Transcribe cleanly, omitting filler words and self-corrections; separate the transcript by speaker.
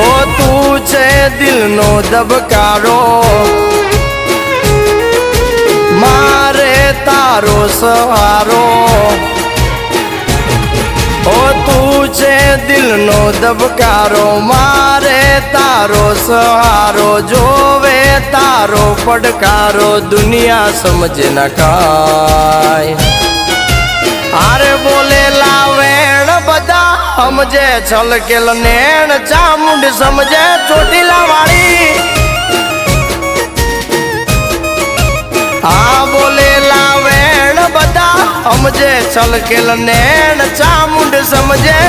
Speaker 1: ઓ તું છે દિલનો દબકારો, મારે તારો સહારો. ઓ તું છે દિલનો દબકારો, મારે તારો સહારો. જોવે તારો પડકારો, દુનિયા સમજે ન કાય. આરે બોલેલા વેણ બધા સમજે છલકેલ નેણ, ચામુંડ સમજે ચોટીલા વાળી. આ બોલેલા વેણ બધા સમજે છલકેલ નેણ, ચામુંડ સમજે